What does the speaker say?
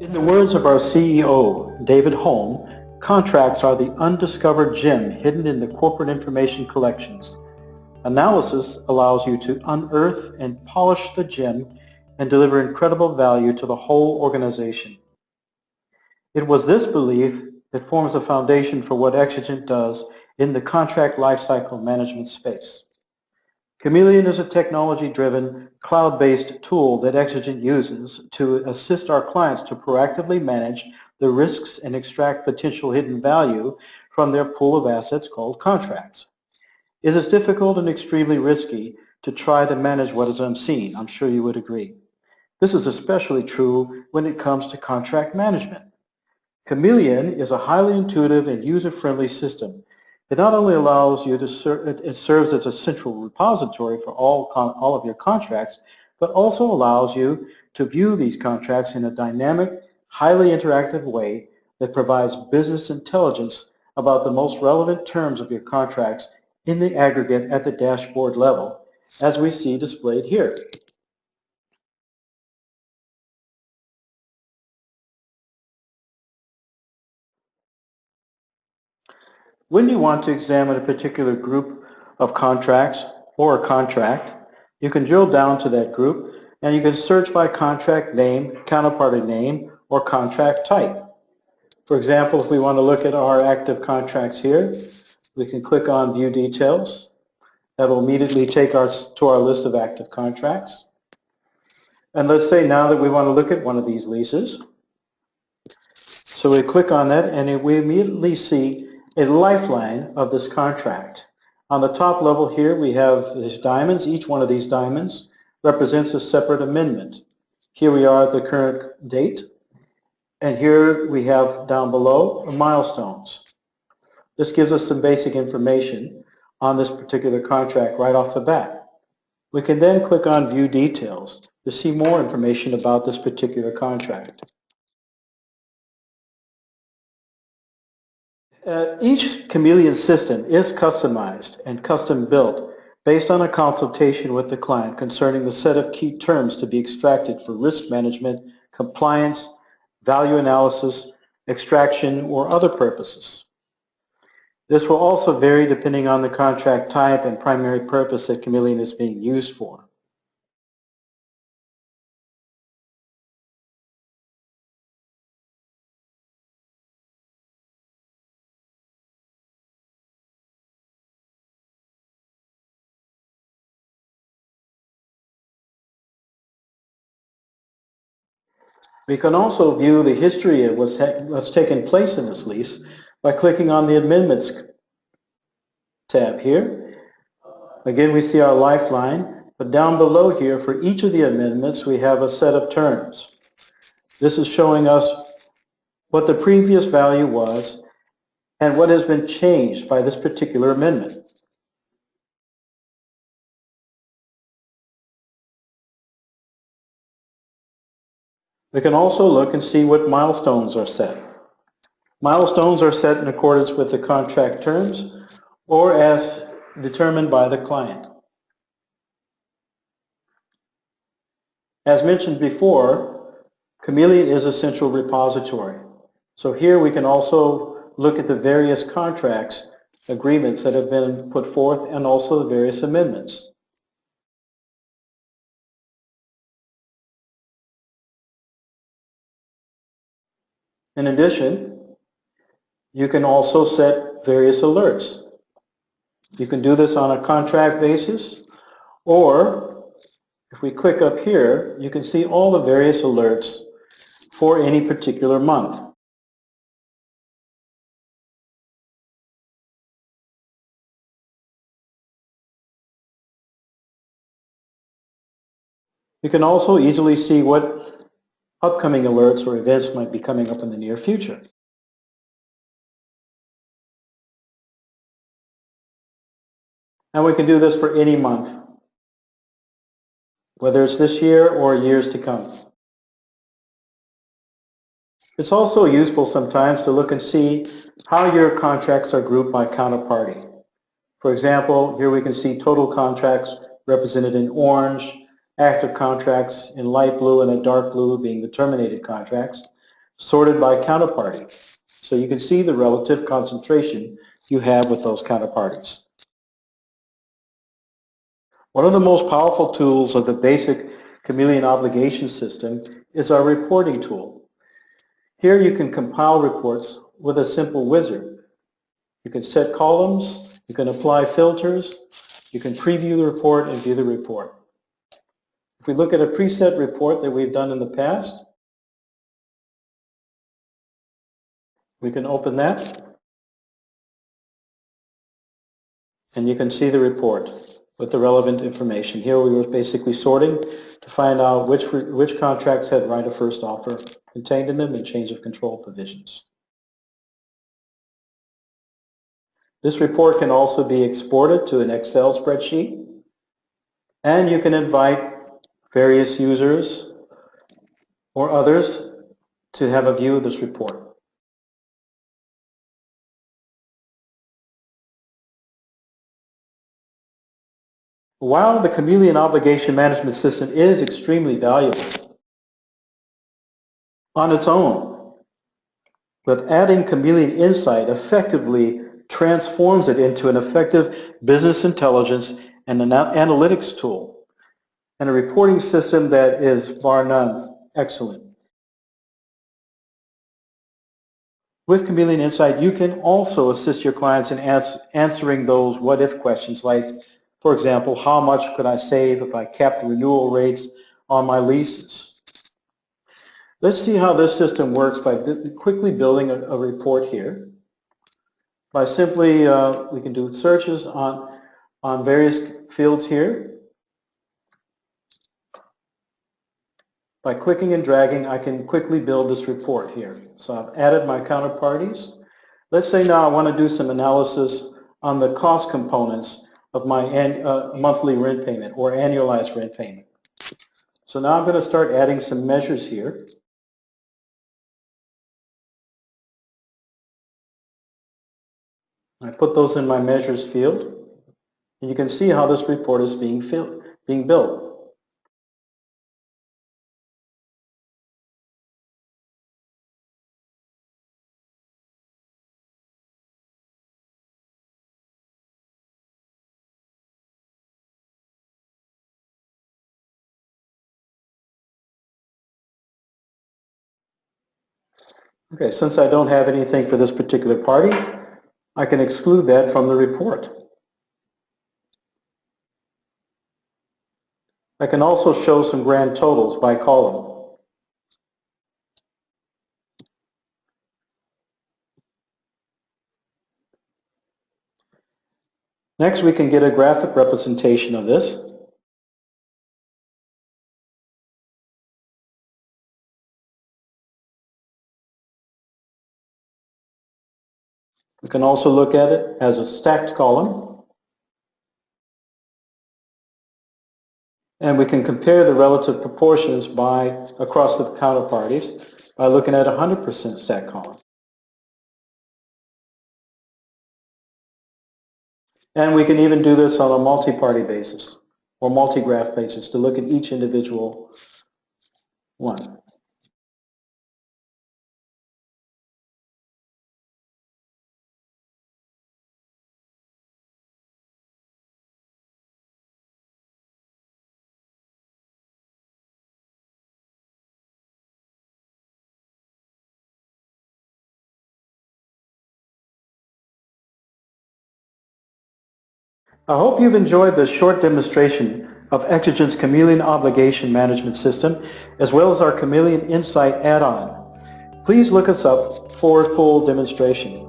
In the words of our CEO, David Holm, contracts are the undiscovered gem hidden in the corporate information collections. Analysis allows you to unearth and polish the gem and deliver incredible value to the whole organization. It was this belief that forms the foundation for what Exigent does in the contract lifecycle management space. Chameleon is a technology-driven, cloud-based tool that Exigent uses to assist our clients to proactively manage the risks and extract potential hidden value from their pool of assets called contracts. It is difficult and extremely risky to try to manage what is unseen. I'm sure you would agree. This is especially true when it comes to contract management. Chameleon is a highly intuitive and user-friendly system. It not only allows you to it serves as a central repository for all of your contracts, but also allows you to view these contracts in a dynamic, highly interactive way that provides business intelligence about the most relevant terms of your contracts in the aggregate at the dashboard level, as we see displayed here. When you want to examine a particular group of contracts or a contract, you can drill down to that group and you can search by contract name, counterparty name, or contract type. For example, if we want to look at our active contracts here, we can click on View Details. That will immediately take us to our list of active contracts. And let's say now that we want to look at one of these leases. So we click on that and we immediately see a lifeline of this contract. On the top level here we have these diamonds. Each one of these diamonds represents a separate amendment. Here we are at the current date, and here we have down below milestones. This gives us some basic information on this particular contract right off the bat. We can then click on View Details to see more information about this particular contract. Each Chameleon system is customized and custom built based on a consultation with the client concerning the set of key terms to be extracted for risk management, compliance, value analysis, extraction, or other purposes. This will also vary depending on the contract type and primary purpose that Chameleon is being used for. We can also view the history of what's taken place in this lease by clicking on the Amendments tab here. Again, we see our lifeline, but down below here, for each of the amendments, we have a set of terms. This is showing us what the previous value was and what has been changed by this particular amendment. We can also look and see what milestones are set. Milestones are set in accordance with the contract terms or as determined by the client. As mentioned before, Chameleon is a central repository. So here we can also look at the various contracts, agreements that have been put forth, and also the various amendments. In addition, you can also set various alerts. You can do this on a contract basis, or if we click up here, you can see all the various alerts for any particular month. You can also easily see what upcoming alerts or events might be coming up in the near future. And we can do this for any month, whether it's this year or years to come. It's also useful sometimes to look and see how your contracts are grouped by counterparty. For example, here we can see total contracts represented in orange, active contracts in light blue, and in dark blue being the terminated contracts. sorted by counterparty. So you can see the relative concentration you have with those counterparties. One of the most powerful tools of the basic Chameleon obligation system is our reporting tool. Here you can compile reports with a simple wizard. You can set columns, you can apply filters, you can preview the report and view the report. If we look at a preset report that we've done in the past, we can open that and you can see the report with the relevant information. Here we were basically sorting to find out which contracts had right of first offer contained in them and change of control provisions. This report can also be exported to an Excel spreadsheet, and you can invite various users or others to have a view of this report. While the Chameleon obligation management system is extremely valuable on its own, but adding Chameleon Insight effectively transforms it into an effective business intelligence and an analytics tool, and a reporting system that is, bar none, excellent. With Chameleon Insight, you can also assist your clients in answering those what-if questions like, for example, how much could I save if I kept renewal rates on my leases? Let's see how this system works by quickly building a report here. By simply, we can do searches on various fields here. By clicking and dragging, I can quickly build this report here. So I've added my counterparties. Let's say now I want to do some analysis on the cost components of my monthly rent payment or annualized rent payment. So now I'm going to start adding some measures here. I put those in my measures field, and you can see how this report is being built. Okay, since I don't have anything for this particular party, I can exclude that from the report. I can also show some grand totals by column. Next, we can get a graphic representation of this. We can also look at it as a stacked column. And we can compare the relative proportions across the counterparties by looking at a 100% stacked column. And we can even do this on a multi-party basis or multi-graph basis to look at each individual one. I hope you've enjoyed this short demonstration of Exigent's Chameleon Obligation Management System, as well as our Chameleon Insight add-on. Please look us up for a full demonstration.